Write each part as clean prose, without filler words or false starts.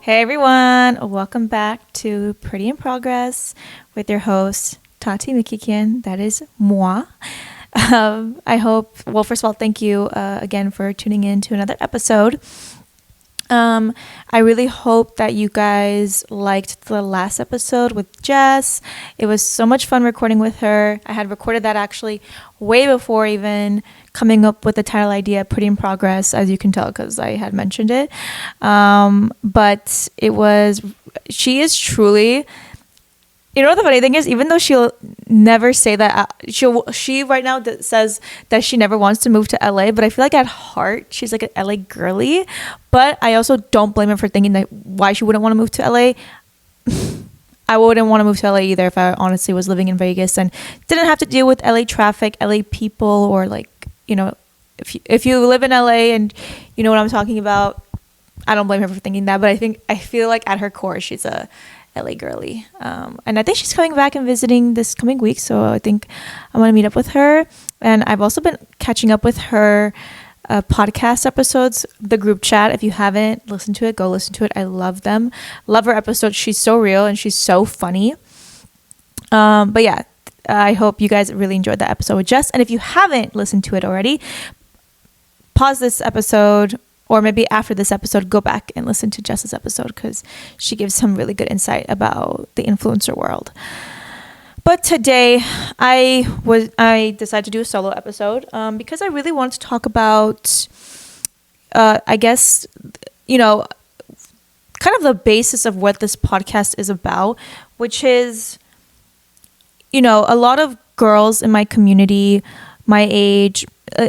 Hey everyone, welcome back to Pretty in Progress with your host Tati Mikikian. That is moi. I hope, well, first of all, thank you again for tuning in to another episode. I really hope that you guys liked the last episode with Jess. It was so much fun recording with her. I had recorded that actually way before even coming up with the title idea, Pretty in Progress, as you can tell because I had mentioned it. But she is truly, you know what the funny thing is, even though she'll never say that, she right now says that she never wants to move to LA, but I feel like at heart she's like an LA girly. But I also don't blame her for thinking that why she wouldn't want to move to LA. I wouldn't want to move to LA either if I honestly was living in Vegas and didn't have to deal with LA traffic, LA people, or like, you know, if you live in LA and you know what I'm talking about, I don't blame her for thinking that. But I feel like at her core she's a LA girly, and I think she's coming back and visiting this coming week, so I think I'm gonna meet up with her. And I've also been catching up with her podcast episodes, the group chat. If you haven't listened to it, go listen to it. I love them, love her episodes. She's so real and she's so funny. But yeah, I hope you guys really enjoyed that episode with Jess. And if you haven't listened to it already, pause this episode, or maybe after this episode, go back and listen to Jess's episode because she gives some really good insight about the influencer world. But today, I decided to do a solo episode because I really wanted to talk about, I guess, you know, kind of the basis of what this podcast is about, which is, you know, a lot of girls in my community, my age,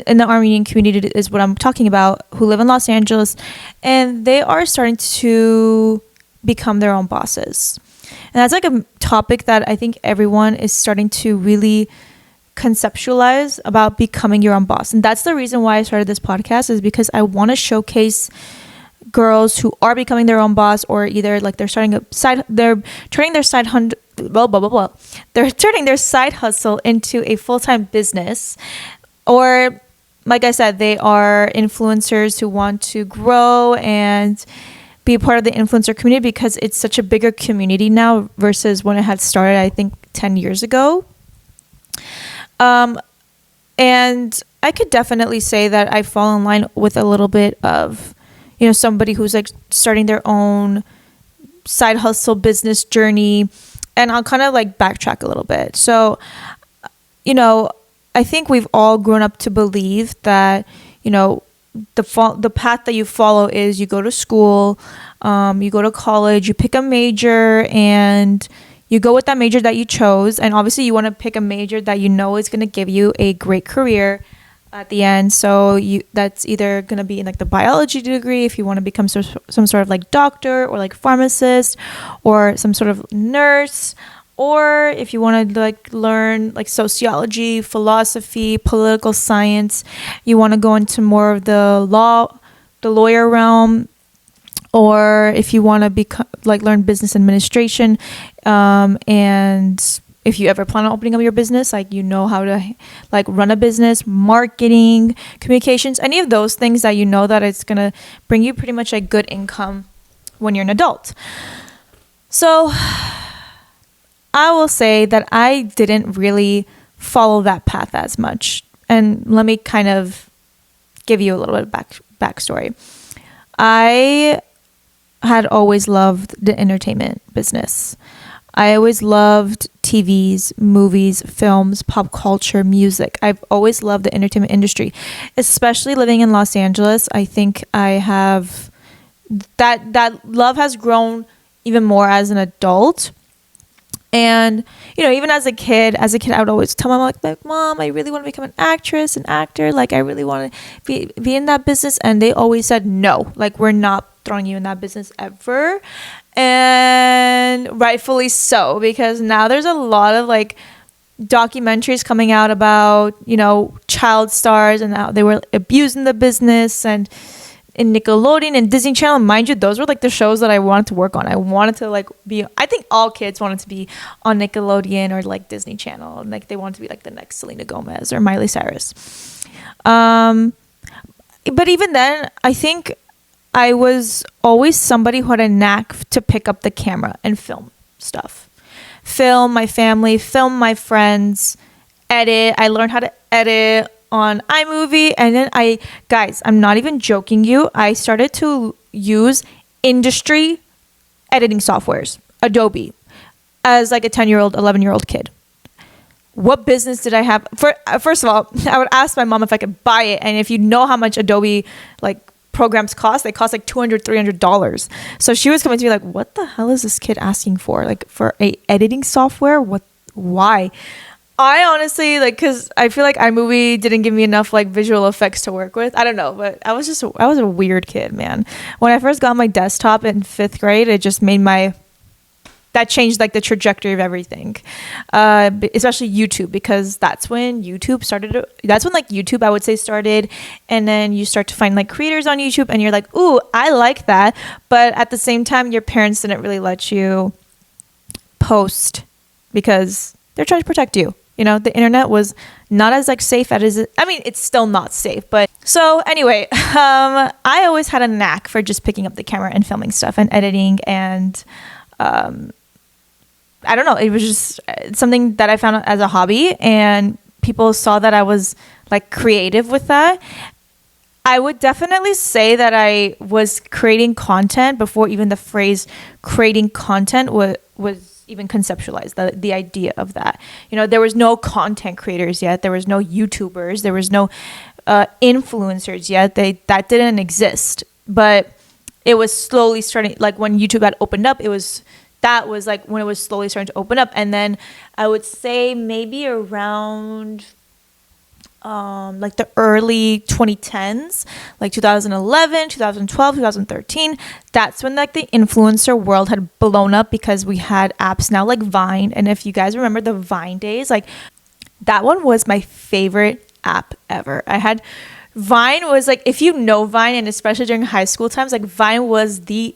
in the Armenian community is what I'm talking about, who live in Los Angeles, and they are starting to become their own bosses. And that's like a topic that I think everyone is starting to really conceptualize about becoming your own boss. And that's the reason why I started this podcast, is because I want to showcase girls who are becoming their own boss, or either like they're turning their side hustle into a full-time business. Or, like I said, they are influencers who want to grow and be a part of the influencer community, because it's such a bigger community now versus when it had started, I think, 10 years ago. And I could definitely say that I fall in line with a little bit of, you know, somebody who's like starting their own side hustle business journey. And I'll kind of like backtrack a little bit. So, you know, I think we've all grown up to believe that, you know, the path that you follow is you go to school, you go to college, you pick a major, and you go with that major that you chose. And obviously you want to pick a major that you know is going to give you a great career at the end. So that's either going to be in like the biology degree if you want to become some sort of like doctor, or like pharmacist, or some sort of nurse. Or if you want to like learn like sociology, philosophy, political science, you want to go into more of the lawyer realm. Or if you want to learn business administration, and if you ever plan on opening up your business, like, you know how to like run a business, marketing, communications, any of those things that you know that it's gonna bring you pretty much a good income when you're an adult. So I will say that I didn't really follow that path as much. And let me kind of give you a little bit of backstory. I had always loved the entertainment business. I always loved TVs, movies, films, pop culture, music. I've always loved the entertainment industry, especially living in Los Angeles. I think I have that love has grown even more as an adult. And, you know, even as a kid, I would always tell my mom, like, Mom, I really want to become an actress, an actor. Like, I really want to be in that business. And they always said, no, like, we're not throwing you in that business ever. And rightfully so, because now there's a lot of like documentaries coming out about, you know, child stars and how they were abused in the business, and in Nickelodeon and Disney Channel. Mind you, those were like the shows that I wanted to work on. I wanted to like I think all kids wanted to be on Nickelodeon or like Disney Channel. Like they wanted to be like the next Selena Gomez or Miley Cyrus. But even then, I think I was always somebody who had a knack to pick up the camera and film stuff. Film my family, film my friends, edit. I learned how to edit on iMovie. And then guys, I'm not even joking you. I started to use industry editing softwares, Adobe, as like a 10-year-old, 11-year-old kid. What business did I have? First of all, I would ask my mom if I could buy it. And if you know how much Adobe like programs cost, they cost like $200, $300. So she was coming to me like, what the hell is this kid asking for? Like for a editing software? Why? I honestly because I feel like iMovie didn't give me enough like visual effects to work with. I don't know, but I was a weird kid, man. When I first got my desktop in 5th grade, it just made that changed like the trajectory of everything, especially YouTube, because that's when YouTube I would say started, and then you start to find like creators on YouTube and you're like, ooh, I like that, but at the same time your parents didn't really let you post because they're trying to protect you. The internet was not as like safe as it. I mean, it's still not safe, but so anyway, I always had a knack for just picking up the camera and filming stuff and editing, and I don't know, it was just something that I found as a hobby, and people saw that I was like creative with that. I would definitely say that I was creating content before even the phrase creating content was even conceptualized, the idea of that. There was no content creators yet. There was no YouTubers. There was no influencers yet. That didn't exist. But it was slowly starting, like when YouTube had opened up, that was like when it was slowly starting to open up. And then I would say maybe around like the early 2010s, like 2011, 2012, 2013, that's when like the influencer world had blown up, because we had apps now like Vine. And if you guys remember the Vine days, like that one was my favorite app ever. Vine was like, if you know Vine, and especially during high school times, like Vine was the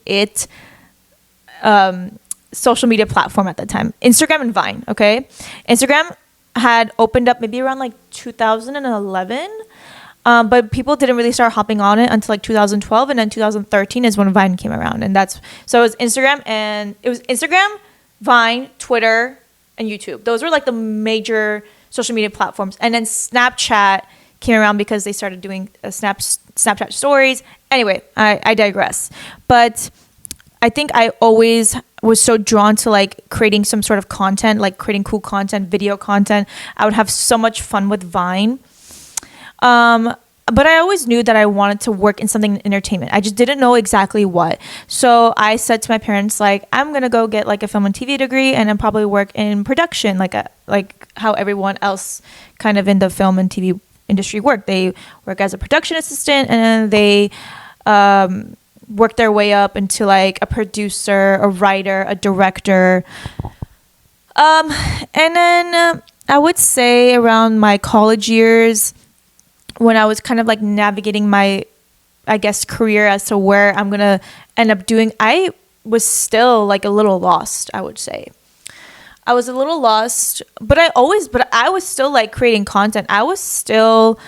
social media platform at that time. Instagram and Vine, okay? Instagram had opened up maybe around like 2011, but people didn't really start hopping on it until like 2012, and then 2013 is when Vine came around, and so it was Instagram, Vine, Twitter, and YouTube. Those were like the major social media platforms, and then Snapchat came around because they started doing Snapchat stories. Anyway, I digress, but I think I always was so drawn to like creating some sort of content, like creating cool content, video content. I would have so much fun with Vine. But I always knew that I wanted to work in something in entertainment. I just didn't know exactly what. So I said to my parents, like, I'm going to go get like a film and TV degree, and then probably work in production, like how everyone else kind of in the film and TV industry work. They work as a production assistant, and then they work their way up into like a producer, a writer, a director. And then I would say around my college years, when I was kind of like navigating my, I guess, career as to where I'm going to end up doing, I was still like a little lost, I would say. I was a little lost, but I was still like creating content. I was still,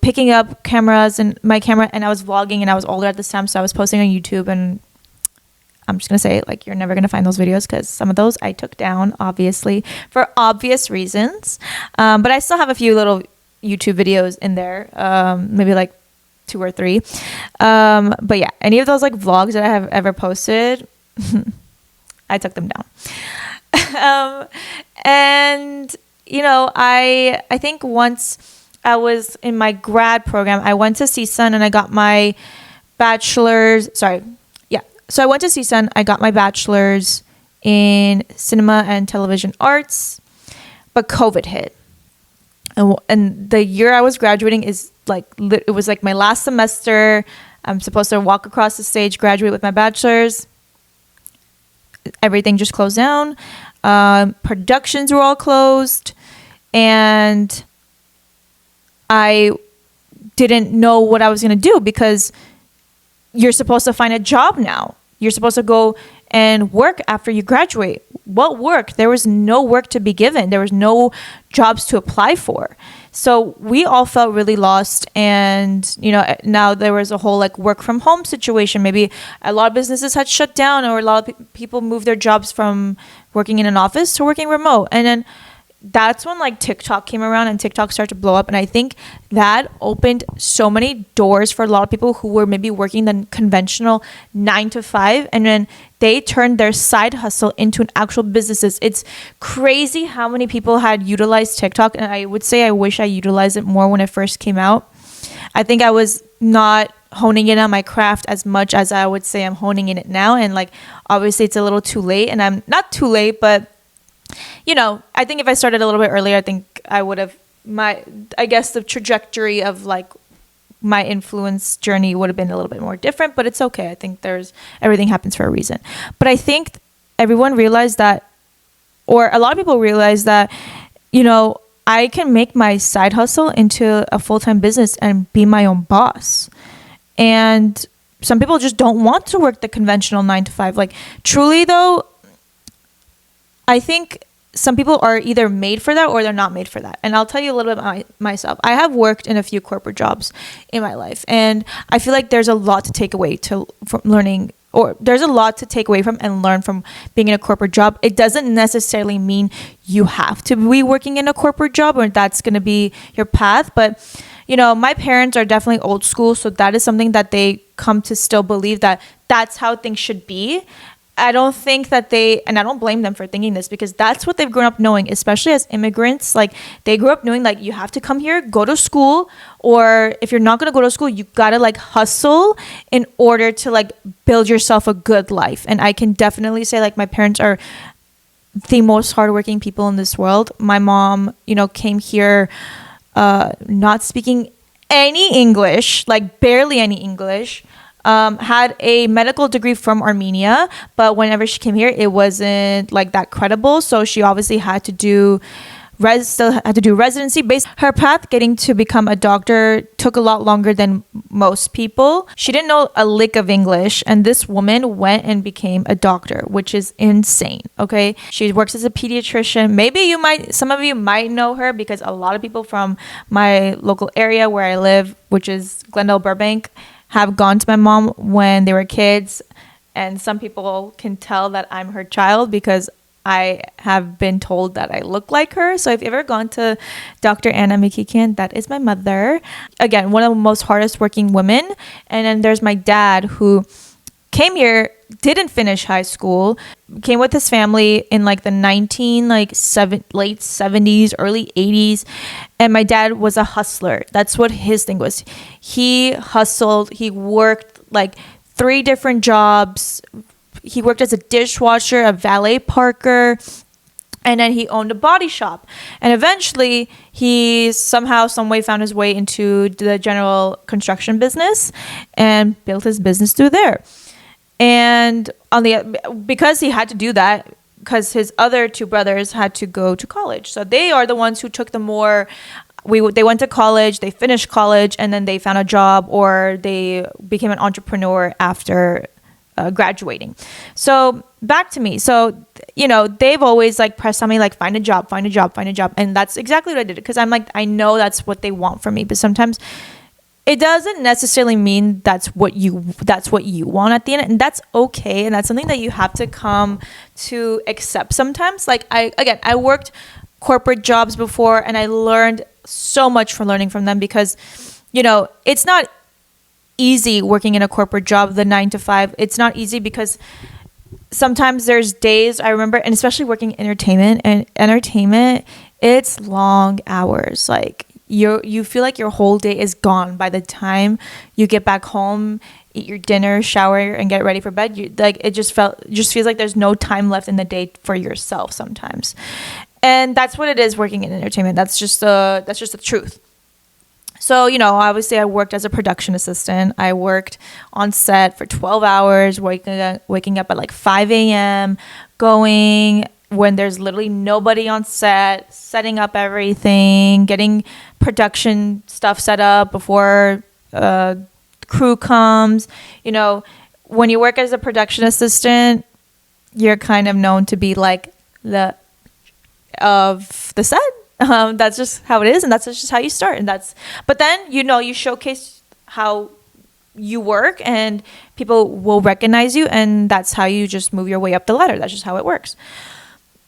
picking up cameras and my camera, and I was vlogging, and I was older at this time, so I was posting on YouTube, and I'm just going to say, like, you're never going to find those videos, because some of those I took down, obviously, for obvious reasons. But I still have a few little YouTube videos in there, maybe like 2 or 3. But yeah, any of those like vlogs that I have ever posted, I took them down. And, I think once I was in my grad program, I went to CSUN and I got my bachelor's. So I went to CSUN. I got my bachelor's in cinema and television arts, but COVID hit. And the year I was graduating it was like my last semester. I'm supposed to walk across the stage, graduate with my bachelor's. Everything just closed down. Productions were all closed, and I didn't know what I was going to do, because you're supposed to find a job now. You're supposed to go and work after you graduate. what work? There was no work to be given. There was no jobs to apply for. So we all felt really lost. And, now there was a whole like work from home situation. Maybe a lot of businesses had shut down, or a lot of people moved their jobs from working in an office to working remote. And then that's when like TikTok came around and TikTok started to blow up. And I think that opened so many doors for a lot of people who were maybe working the conventional 9 to 5, and then they turned their side hustle into an actual businesses. It's crazy how many people had utilized TikTok. And I would say I wish I utilized it more when it first came out. I think I was not honing in on my craft as much as I would say I'm honing in it now. And like, obviously it's a little too late, and I'm not too late, but I think if I started a little bit earlier, I think I would have I guess the trajectory of like my influence journey would have been a little bit more different, but it's okay. I think everything happens for a reason. But I think everyone realized that, or a lot of people realized that, I can make my side hustle into a full-time business and be my own boss. And some people just don't want to work the conventional 9 to 5. Like, truly though, I think some people are either made for that or they're not made for that. And I'll tell you a little bit about myself. I have worked in a few corporate jobs in my life, and I feel like there's a lot to take away from learning, or there's a lot to take away from and learn from being in a corporate job. It doesn't necessarily mean you have to be working in a corporate job or that's going to be your path. But, my parents are definitely old school. So that is something that they come to still believe, that that's how things should be. I don't think that and I don't blame them for thinking this, because that's what they've grown up knowing, especially as immigrants. Like, they grew up knowing, like, you have to come here, go to school, or if you're not going to go to school, you got to like hustle in order to like build yourself a good life. And I can definitely say like my parents are the most hardworking people in this world. My mom, came here not speaking any English, like barely any English. Had a medical degree from Armenia, but whenever she came here, it wasn't like that credible. So she obviously had to do residency. Her path getting to become a doctor took a lot longer than most people. She didn't know a lick of English, and this woman went and became a doctor, which is insane. Okay, she works as a pediatrician. Maybe some of you might know her, because a lot of people from my local area where I live, which is Glendale, Burbank, have gone to my mom when they were kids. And some people can tell that I'm her child because I have been told that I look like her. So if you've ever gone to Dr. Anna Mikikian, that is my mother. Again, one of the most hardest working women. And then there's my dad, who came here, didn't finish high school, came with his family in like the late 70s, early 80s. And my dad was a hustler. That's what his thing was. He hustled. He worked like 3 different jobs. He worked as a dishwasher, a valet parker, and then he owned a body shop. And eventually he somehow, some way found his way into the general construction business and built his business through there. And because he had to do that, because his other 2 brothers had to go to college. So they are the ones who took they went to college, they finished college, and then they found a job, or they became an entrepreneur after graduating. So back to me. So, they've always like pressed on me, like, find a job. And that's exactly what I did. Because I'm like, I know that's what they want from me. But sometimes it doesn't necessarily mean that's what you want at the end. And that's okay. And that's something that you have to come to accept sometimes. Like, I worked corporate jobs before, and I learned so much from learning from them, because, it's not easy working in a corporate job, the 9 to 5. It's not easy because sometimes there's days, I remember, and especially working entertainment, it's long hours. Like, you feel like your whole day is gone by the time you get back home, eat your dinner, shower, and get ready for bed. It just feels like there's no time left in the day for yourself sometimes. And that's what it is working in entertainment. That's just the truth. So, obviously I worked as a production assistant. I worked on set for 12 hours, waking up at like 5 a.m., going when there's literally nobody on set, setting up everything, getting production stuff set up before crew comes. When you work as a production assistant, you're kind of known to be like the of the set. That's just how it is, and that's just how you start. And but then you showcase how you work, and people will recognize you, and that's how you just move your way up the ladder. That's just how it works.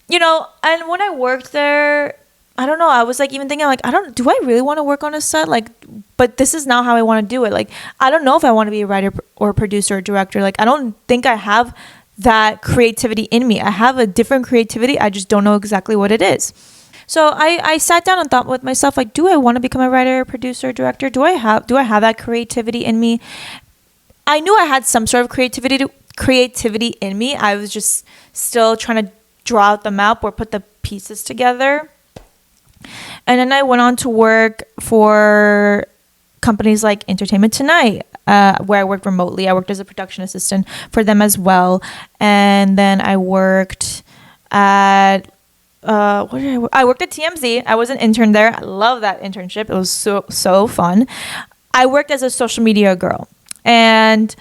And when I worked there, I don't know, I was like even thinking like, do I really want to work on a set? Like, but this is not how I want to do it. Like, I don't know if I want to be a writer or producer or director. Like, I don't think I have that creativity in me. I have a different creativity. I just don't know exactly what it is. So I sat down and thought with myself, like, do I want to become a writer, producer, director? Do I have that creativity in me? I knew I had some sort of creativity in me. I was just still trying to draw out the map or put the pieces together. And then I went on to work for companies like Entertainment Tonight, where I worked remotely. I worked as a production assistant for them as well. And then I worked at I worked at TMZ. I was an intern there. I love that internship. It was so fun. I worked as a social media girl. And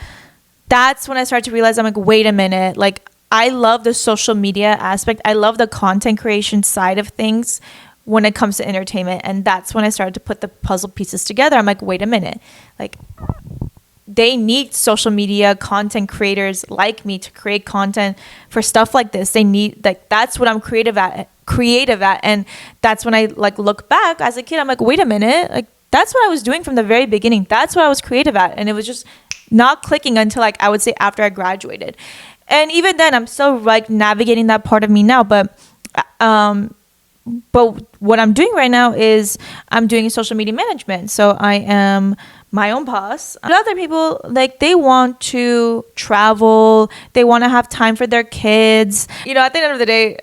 that's when I started to realize, I'm like, wait a minute. Like, I love the social media aspect. I love the content creation side of things when it comes to entertainment. And that's when I started to put the puzzle pieces together. I'm like, wait a minute. Like, they need social media content creators like me to create content for stuff like this. They need, like, that's what I'm creative at. And that's when I like look back as a kid, I'm like, wait a minute. Like, that's what I was doing from the very beginning. That's what I was creative at. And it was just not clicking until, like, I would say after I graduated. And even then, I'm still like navigating that part of me now. But what I'm doing right now is I'm doing social media management. So I am my own boss. And other people, like, they want to travel. They want to have time for their kids. At the end of the day,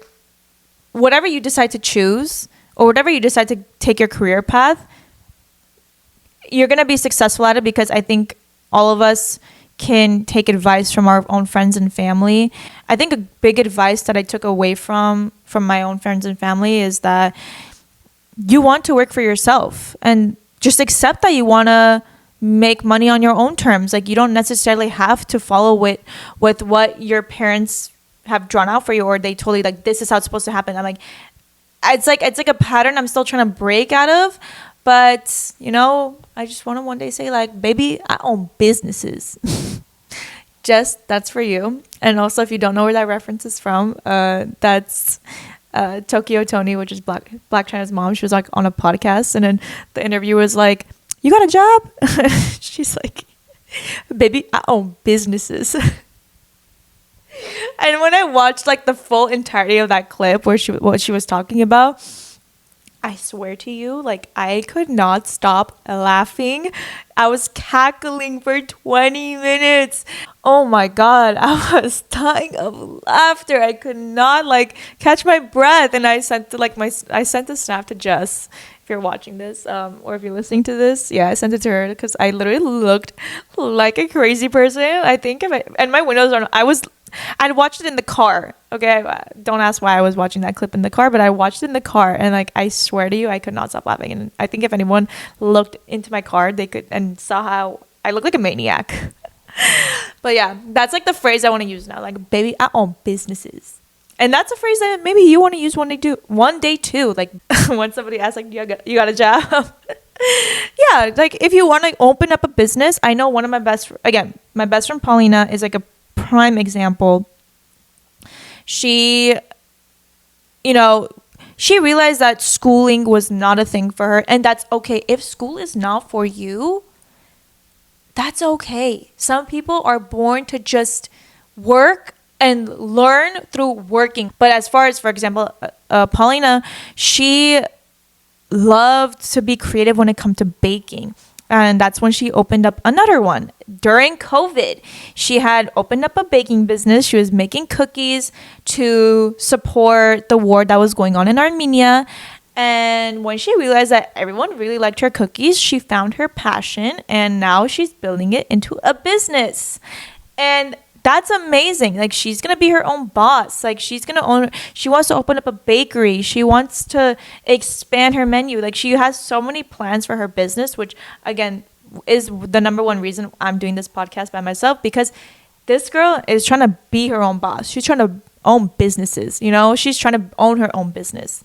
whatever you decide to choose or whatever you decide to take your career path, you're going to be successful at it, because I think all of us can take advice from our own friends and family. I think a big advice that I took away from my own friends and family is that you want to work for yourself, and just accept that you want to make money on your own terms. Like, you don't necessarily have to follow with what your parents have drawn out for you, or they told you, like, this is how it's supposed to happen. I'm like, it's like a pattern I'm still trying to break out of. But, I just want to one day say, like, baby, I own businesses. That's for you. And also, if you don't know where that reference is from, that's Tokyo Toni, which is Black China's mom. She was like on a podcast, and then the interviewer was like, you got a job? She's like, baby, I own businesses. And when I watched like the full entirety of that clip where what she was talking about, I swear to you, like, I could not stop laughing. I was cackling for 20 minutes. Oh my God, I was dying of laughter. I could not like catch my breath. And I sent a snap to Jess, if you're watching this, or if you're listening to this. Yeah, I sent it to her because I literally looked like a crazy person. I think and my windows are, I'd watched it in the car. Okay, don't ask why I was watching that clip in the car, but I watched it in the car, and like, I swear to you, I could not stop laughing. And I think if anyone looked into my car, they could and saw how I look like a maniac. But yeah, that's like the phrase I want to use now. Like, baby, I own businesses. And that's a phrase that maybe you want to use one day too. Like, when somebody asks, like, you got a job? Yeah, like, if you want to open up a business, I know one of my best friend Paulina is like a prime example. She realized that schooling was not a thing for her, and that's okay. If school is not for you, that's okay. Some people are born to just work and learn through working. But as far as, for example, Paulina, she loved to be creative when it comes to baking. And that's when she opened up another one. During COVID, she had opened up a baking business. She was making cookies to support the war that was going on in Armenia. And when she realized that everyone really liked her cookies, she found her passion, and now she's building it into a business. And that's amazing. Like, she's going to be her own boss. Like, she wants to open up a bakery. She wants to expand her menu. Like, she has so many plans for her business, which again is the number one reason I'm doing this podcast by myself, because this girl is trying to be her own boss. She's trying to own businesses. You know, she's trying to own her own business.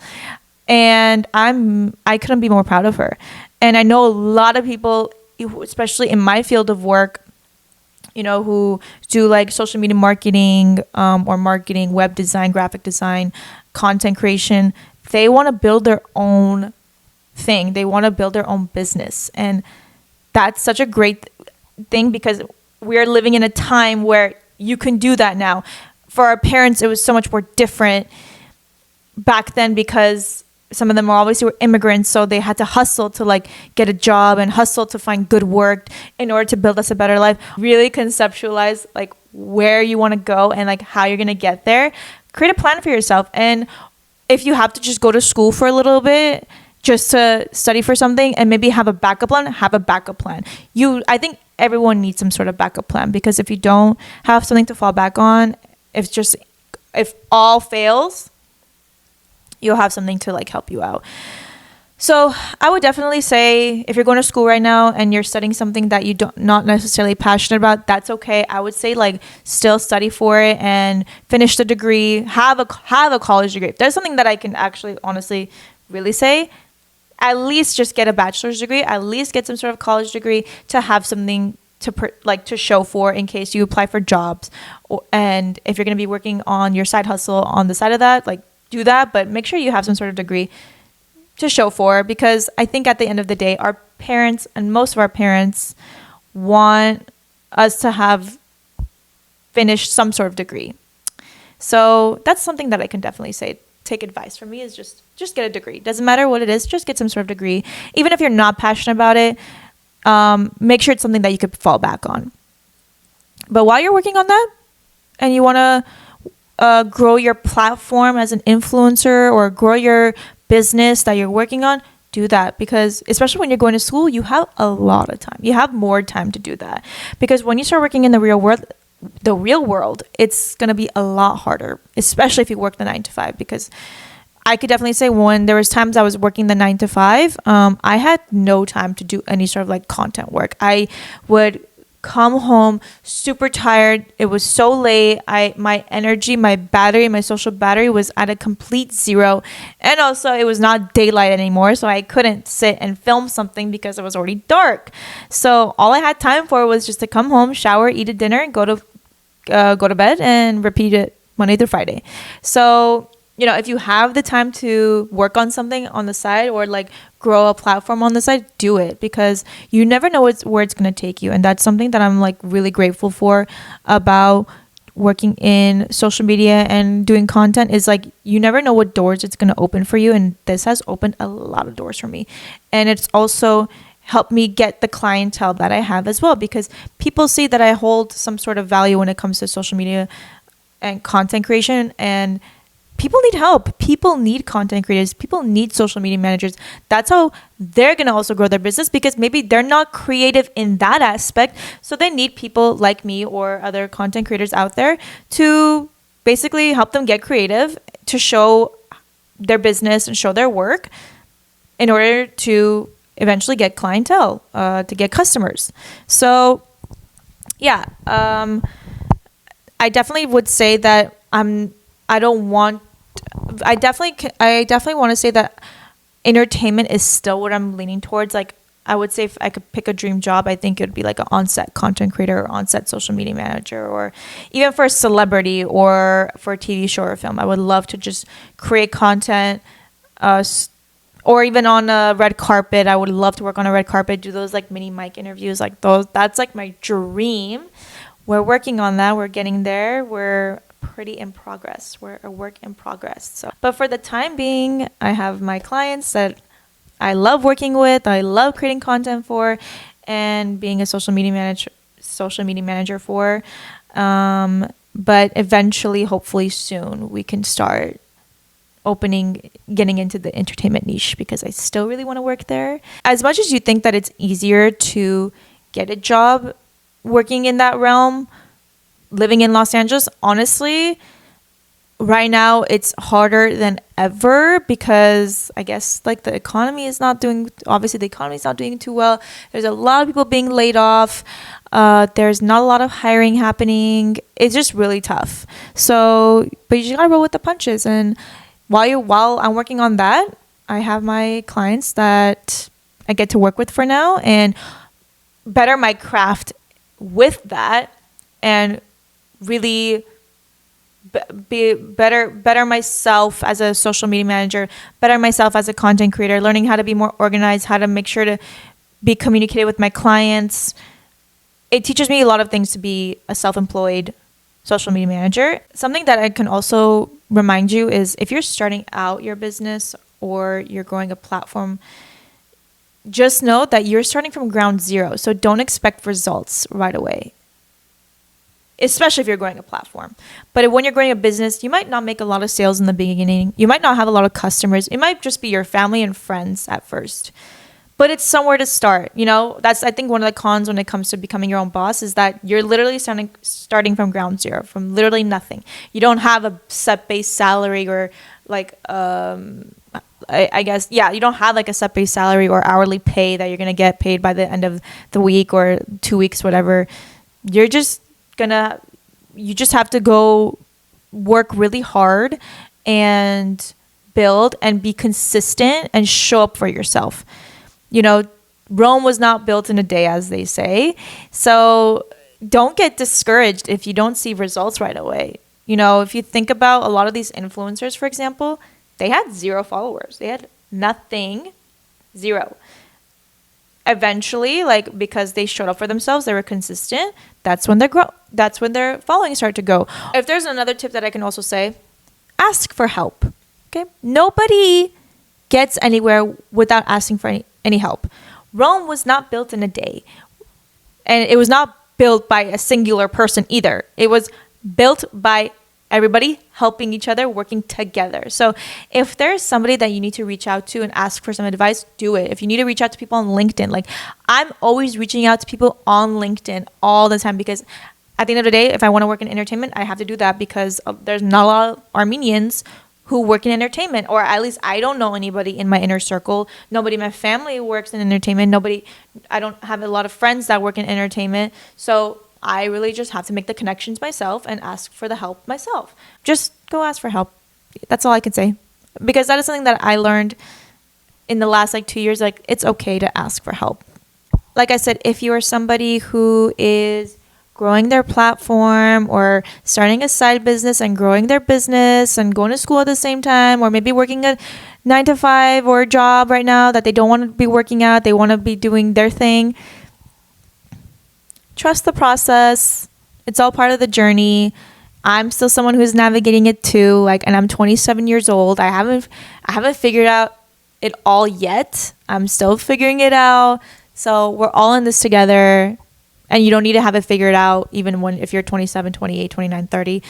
And I couldn't be more proud of her. And I know a lot of people, especially in my field of work, you know, who do like social media marketing, or marketing, web design, graphic design, content creation. They want to build their own thing. They want to build their own business. And that's such a great thing, because we're living in a time where you can do that now. For our parents, it was so much more different back then, because some of them obviously were immigrants, so they had to hustle to like get a job and hustle to find good work in order to build us a better life. Really conceptualize like where you want to go and like how you're going to get there. Create a plan for yourself. And if you have to just go to school for a little bit just to study for something and maybe have a backup plan, have a backup plan. I think everyone needs some sort of backup plan, because if you don't have something to fall back on, if all fails, you'll have something to like help you out. So I would definitely say, if you're going to school right now and you're studying something that not necessarily passionate about, that's okay. I would say like still study for it and finish the degree, have a college degree. If there's something that I can actually honestly really say, at least just get a bachelor's degree, at least get some sort of college degree to have something to show for in case you apply for jobs. And if you're going to be working on your side hustle on the side of that, like do that, but make sure you have some sort of degree to show for, because I think at the end of the day, our parents and most of our parents want us to have finished some sort of degree. So that's something that I can definitely say. Take advice from me is just get a degree. Doesn't matter what it is, just get some sort of degree. Even if you're not passionate about it, make sure it's something that you could fall back on. But while you're working on that and you want to grow your platform as an influencer or grow your business that you're working on, do that, because especially when you're going to school, you have a lot of time. You have more time to do that, because when you start working in the real world, it's going to be a lot harder, especially if you work the 9 to 5, because I could definitely say when there was times I was working the 9 to 5, I had no time to do any sort of like content work. I would come home super tired. It was so late. My energy, my battery, my social battery was at a complete zero. And also it was not daylight anymore, so I couldn't sit and film something because it was already dark. So all I had time for was just to come home, shower, eat a dinner, and go to bed and repeat it Monday through Friday. So, you know, if you have the time to work on something on the side or like grow a platform on the side, do it, because you never know where it's going to take you. And that's something that I'm like really grateful for about working in social media and doing content, is like you never know what doors it's going to open for you. And this has opened a lot of doors for me. And it's also helped me get the clientele that I have as well, because people see that I hold some sort of value when it comes to social media and content creation. And people need help. People need content creators. People need social media managers. That's how they're going to also grow their business, because maybe they're not creative in that aspect. So they need people like me or other content creators out there to basically help them get creative, to show their business and show their work in order to eventually get clientele, to get customers. So yeah, I definitely would say that I definitely want to say that entertainment is still what I'm leaning towards. Like, I would say if I could pick a dream job, I think it would be like an on-set content creator or on-set social media manager, or even for a celebrity or for a TV show or film. I would love to just create content, or even on a red carpet. I would love to work on a red carpet, do those like mini mic interviews, like those. That's like my dream. We're working on that. We're getting there. We're pretty in progress. We're a work in progress. So, but for the time being, I have my clients that I love working with, I love creating content for, and being a social media manager for. But eventually, hopefully soon, we can start getting into the entertainment niche, because I still really want to work there. As much as you think that it's easier to get a job working in that realm, living in Los Angeles, honestly, right now it's harder than ever because I guess like the economy is not doing, obviously the economy is not doing too well. There's a lot of people being laid off. There's not a lot of hiring happening. It's just really tough. So, but you just gotta roll with the punches. And while I'm working on that, I have my clients that I get to work with for now and better my craft with that and really be better myself as a social media manager, better myself as a content creator, learning how to be more organized, how to make sure to be communicated with my clients. It teaches me a lot of things to be a self-employed social media manager. Something that I can also remind you is if you're starting out your business or you're growing a platform, just know that you're starting from ground zero. So don't expect results right away, especially if you're growing a platform. But when you're growing a business, you might not make a lot of sales in the beginning. You might not have a lot of customers. It might just be your family and friends at first. But it's somewhere to start. You know, that's, I think, one of the cons when it comes to becoming your own boss is that you're literally starting from ground zero, from literally nothing. You don't have a set base salary or like, I guess, yeah, you don't have like a set base salary or hourly pay that you're going to get paid by the end of the week or 2 weeks, whatever. You just have to go work really hard and build and be consistent and show up for yourself. You know, Rome was not built in a day, as they say. So don't get discouraged if you don't see results right away. You know, if you think about a lot of these influencers, for example, they had 0 followers. They had nothing, 0. Eventually, like, because they showed up for themselves, they were consistent. That's when their following started to go. If there's another tip that I can also say, ask for help. Okay, nobody gets anywhere without asking for any help. Rome was not built in a day, and it was not built by a singular person either. It was built by everybody helping each other, working together. So if there's somebody that you need to reach out to and ask for some advice, do it. If you need to reach out to people on LinkedIn, like I'm always reaching out to people on LinkedIn all the time because at the end of the day, if I want to work in entertainment, I have to do that because there's not a lot of Armenians who work in entertainment, or at least I don't know anybody in my inner circle. Nobody in my family works in entertainment. I don't have a lot of friends that work in entertainment. So I really just have to make the connections myself and ask for the help myself. Just go ask for help. That's all I can say. Because that is something that I learned in the last 2 years. Like, it's okay to ask for help. Like I said, if you are somebody who is growing their platform or starting a side business and growing their business and going to school at the same time, or maybe working a 9-to-5 or a job right now that they don't want to be working at, they want to be doing their thing, trust the process. It's all part of the journey. I'm still someone who's navigating it too. And I'm 27 years old. I haven't figured out it all yet. I'm still figuring it out. So we're all in this together. And you don't need to have it figured out even if you're 27, 28, 29, 30.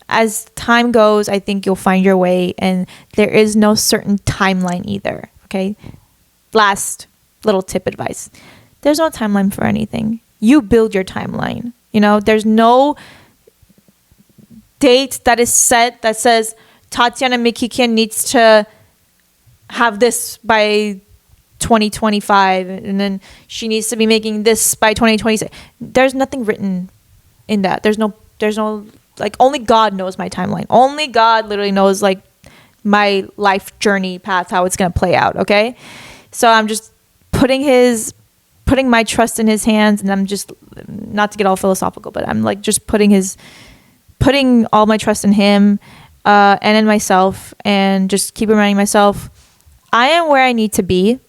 As time goes, I think you'll find your way, and there is no certain timeline either. Okay. Last little tip advice. There's no timeline for anything. You build your timeline. You know, there's no date that is set that says Tatiana Mikikian needs to have this by 2025 and then she needs to be making this by 2026. There's nothing written in that. There's no only God knows my timeline. Only God literally knows my life journey path, how it's going to play out. Okay. So I'm just putting my trust in his hands, and I'm just, not to get all philosophical, but I'm just putting all my trust in him and in myself, and just keep reminding myself I am where I need to be.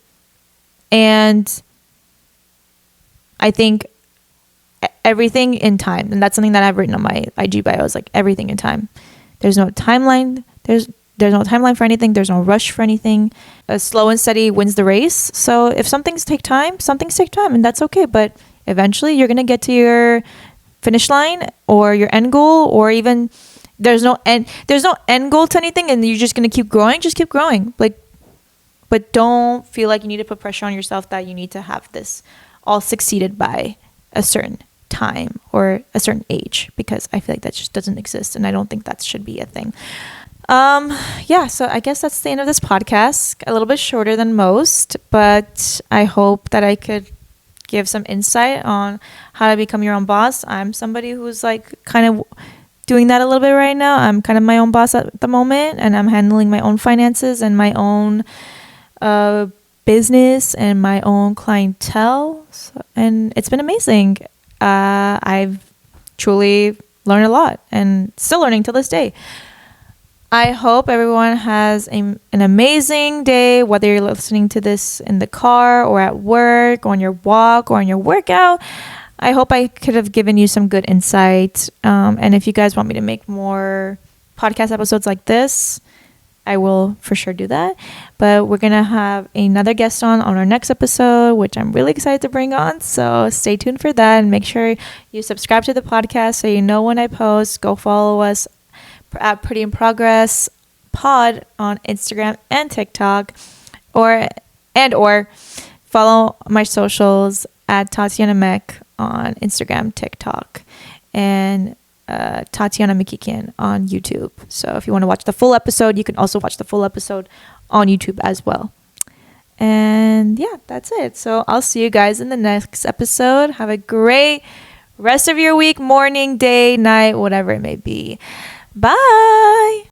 And I think everything in time, and that's something that I've written on my IG bio, is everything in time. There's no timeline. There's no timeline for anything. There's no rush for anything. A slow and steady wins the race. So if some things take time, and that's okay. But eventually you're going to get to your finish line or your end goal, or even there's no end goal to anything, and you're just going to keep growing. Just keep growing. But don't feel like you need to put pressure on yourself that you need to have this all succeeded by a certain time or a certain age, because I feel like that just doesn't exist, and I don't think that should be a thing. Yeah, so I guess that's the end of this podcast. A little bit shorter than most, but I hope that I could give some insight on how to become your own boss. I'm somebody who's like kind of doing that a little bit right now. I'm kind of my own boss at the moment, and I'm handling my own finances and my own business and my own clientele. And it's been amazing. I've truly learned a lot and still learning till this day. I hope everyone has an amazing day, whether you're listening to this in the car or at work or on your walk or on your workout. I hope I could have given you some good insight. And if you guys want me to make more podcast episodes like this, I will for sure do that. But we're going to have another guest on our next episode, which I'm really excited to bring on. So stay tuned for that, and make sure you subscribe to the podcast so you know when I post. Go follow us at Pretty in Progress Pod on Instagram and TikTok, or follow my socials at Tatiana Mek on Instagram, TikTok, and Tatiana Mikikian on YouTube. So if you want to watch the full episode, you can also watch the full episode on YouTube as well. And yeah, that's it. So I'll see you guys in the next episode. Have a great rest of your week, morning, day, night, whatever it may be. Bye.